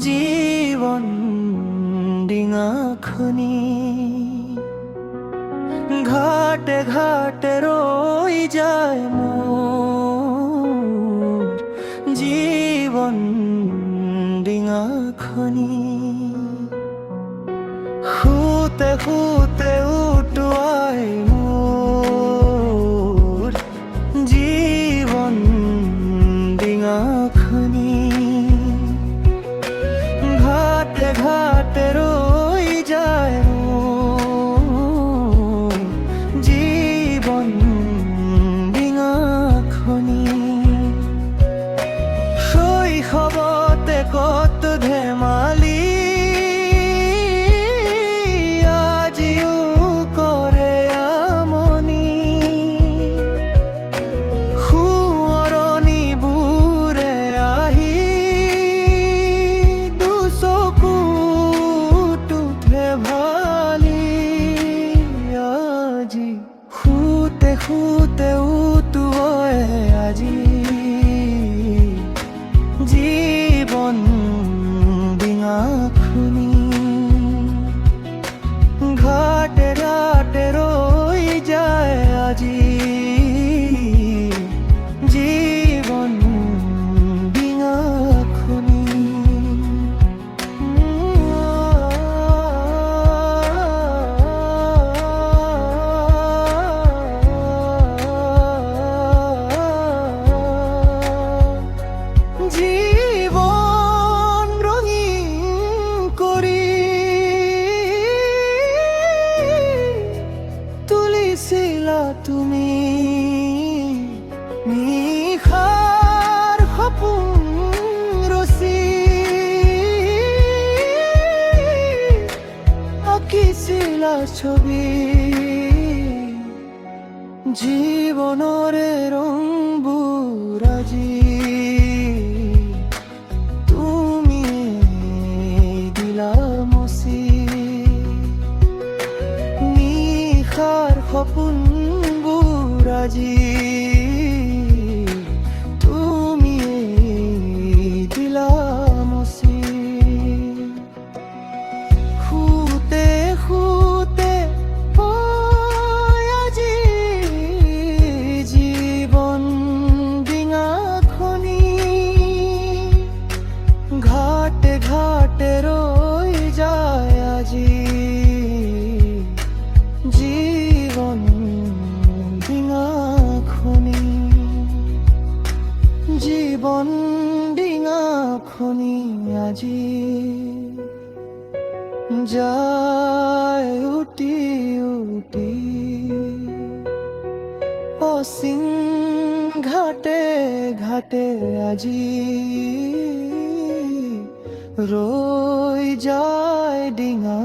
জীৱন ডিঙাখনি ঘাটে ঘাটে ৰৈ যায় মোৰ জীৱন ডিঙাখনি শুতে শুতে উটুৱাই মোৰ জীৱন ডিঙাখনি ঘাটে ঘাটে ৰৈ যায় মোৰ জীৱন ডিঙাখনি শৈশৱতে কত ধেমালি আজিও কৰে আমনি সোঁৱৰণিবোৰে আহি দুচকুত উঠে ভালি আজি শুতে শুতে উটুৱাই আজি জীৱন ডিঙাখনি ঘাটে ঘাটে ৰৈ যায় আজি জীৱন ডিঙাখনি জীবন রঙিন করি তুলিছিলা তুমি নিশাৰ সপোন ৰচি আঁকিছিলা ছবি জীৱনৰে ৰংবোৰ আজি তুমি দিলা মচি নিশাৰ সপোনবোৰ আজি তুমি দিলা মচি শুতে শুতে হয় আজি জীৱন ডিঙাখনি ঘাটে ঘাটে ৰৈ যায় আজি জীৱন ডিঙাখনি জীৱন ডিঙাখনি আজি যায় উটি উটি অচিন ঘাটে ঘাটে আজি ৰৈ যায় ডিঙা